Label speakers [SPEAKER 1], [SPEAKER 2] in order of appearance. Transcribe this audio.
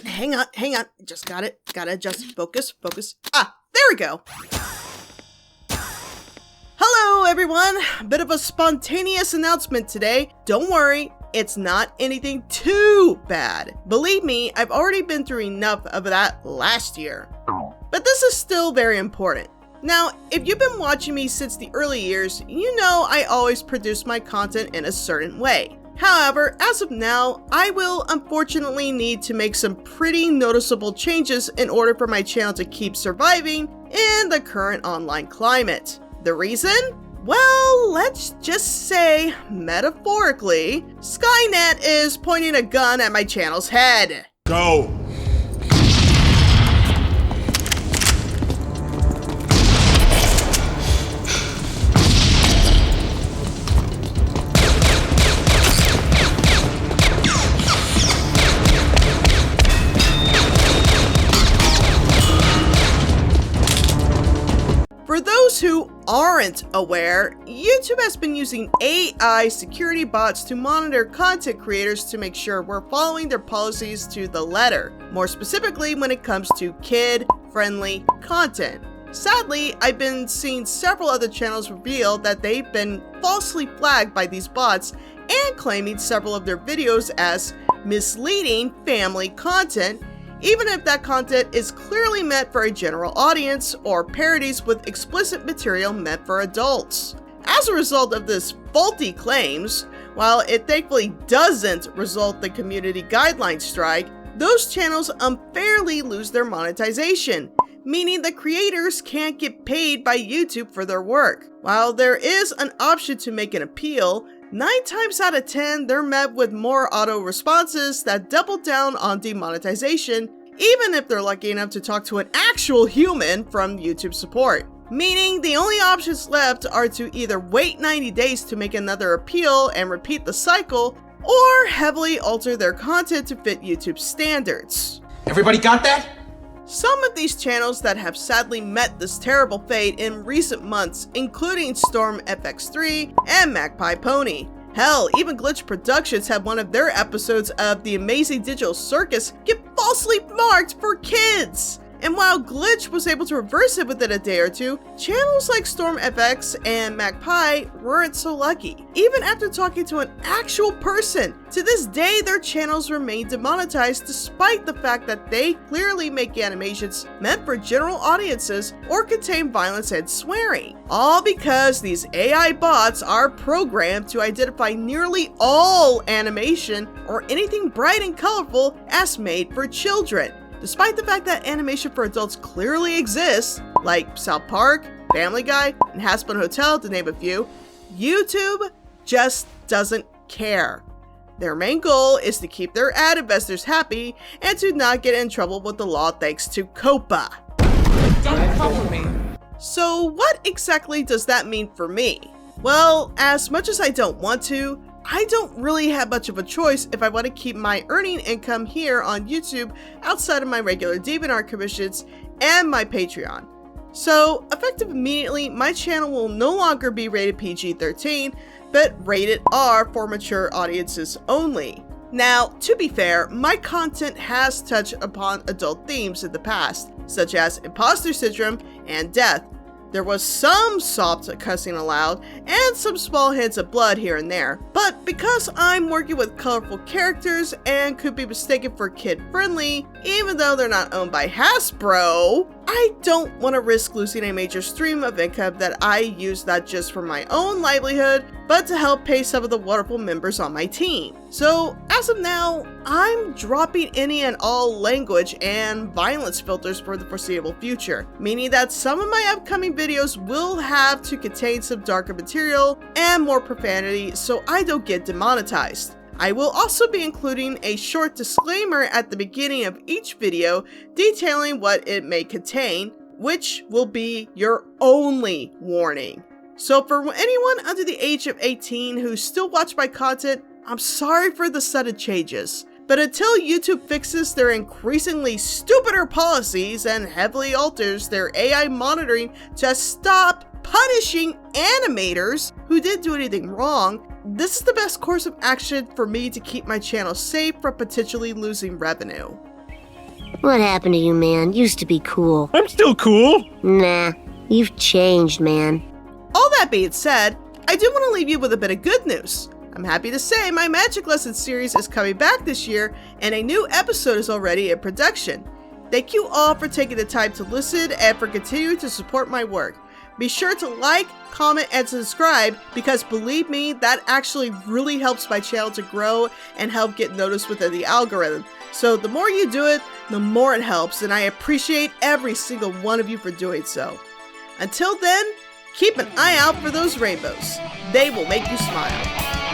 [SPEAKER 1] hang on. Just gotta adjust. Focus. Ah, there we go. Hello, everyone. A bit of a spontaneous announcement today. Don't worry, it's not anything too bad. Believe me, I've already been through enough of that last year. But this is still very important. Now, if you've been watching me since the early years, you know I always produce my content in a certain way. However, as of now, I will unfortunately need to make some pretty noticeable changes in order for my channel to keep surviving in the current online climate. The reason? Well, let's just say, metaphorically, Skynet is pointing a gun at my channel's head.
[SPEAKER 2] Go!
[SPEAKER 1] For those who aren't aware, YouTube has been using AI security bots to monitor content creators to make sure we're following their policies to the letter, more specifically when it comes to kid-friendly content. Sadly, I've been seeing several other channels reveal that they've been falsely flagged by these bots and claiming several of their videos as misleading family content, even if that content is clearly meant for a general audience or parodies with explicit material meant for adults. As a result of this faulty claims, while it thankfully doesn't result in community guideline strike, those channels unfairly lose their monetization, meaning the creators can't get paid by YouTube for their work. While there is an option to make an appeal, 9 times out of 10, they're met with more auto responses that double down on demonetization, even if they're lucky enough to talk to an actual human from YouTube support. Meaning the only options left are to either wait 90 days to make another appeal and repeat the cycle, or heavily alter their content to fit YouTube standards.
[SPEAKER 2] Everybody got that?
[SPEAKER 1] Some of these channels that have sadly met this terrible fate in recent months, including Storm FX3 and Magpie Pony. Hell, even Glitch Productions had one of their episodes of The Amazing Digital Circus get falsely marked for kids. And while Glitch was able to reverse it within a day or two, channels like Storm FX and Magpie weren't so lucky. Even after talking to an actual person, to this day their channels remain demonetized despite the fact that they clearly make animations meant for general audiences or contain violence and swearing. All because these AI bots are programmed to identify nearly all animation or anything bright and colorful as made for children. Despite the fact that animation for adults clearly exists, like South Park, Family Guy, and Hazbin Hotel to name a few, YouTube just doesn't care. Their main goal is to keep their ad investors happy and to not get in trouble with the law thanks to COPPA.
[SPEAKER 3] Don't cover me.
[SPEAKER 1] So what exactly does that mean for me? Well, as much as I don't want to, I don't really have much of a choice if I want to keep my earning income here on YouTube outside of my regular DeviantArt commissions and my Patreon. So, effective immediately, my channel will no longer be rated PG-13, but rated R for mature audiences only. Now, to be fair, my content has touched upon adult themes in the past, such as imposter syndrome and death. There was some soft cussing allowed, and some small hints of blood here and there. But because I'm working with colorful characters and could be mistaken for kid-friendly, even though they're not owned by Hasbro, I don't want to risk losing a major stream of income that I use not just for my own livelihood, but to help pay some of the wonderful members on my team. So as of now, I'm dropping any and all language and violence filters for the foreseeable future, meaning that some of my upcoming videos will have to contain some darker material and more profanity so I don't get demonetized. I will also be including a short disclaimer at the beginning of each video detailing what it may contain, which will be your only warning. So for anyone under the age of 18 who still watch my content, I'm sorry for the sudden changes. But until YouTube fixes their increasingly stupider policies and heavily alters their AI monitoring to stop punishing animators who didn't do anything wrong, this is the best course of action for me to keep my channel safe from potentially losing revenue.
[SPEAKER 2] What happened to you, man? Used to be cool.
[SPEAKER 4] I'm still cool.
[SPEAKER 2] Nah, you've changed, man.
[SPEAKER 1] All that being said, I do want to leave you with a bit of good news. I'm happy to say my Magic Lesson series is coming back this year, and a new episode is already in production. Thank you all for taking the time to listen and for continuing to support my work. Be sure to like, comment, and subscribe because believe me, that actually really helps my channel to grow and help get noticed within the algorithm. So the more you do it, the more it helps, and I appreciate every single one of you for doing so. Until then, keep an eye out for those rainbows. They will make you smile.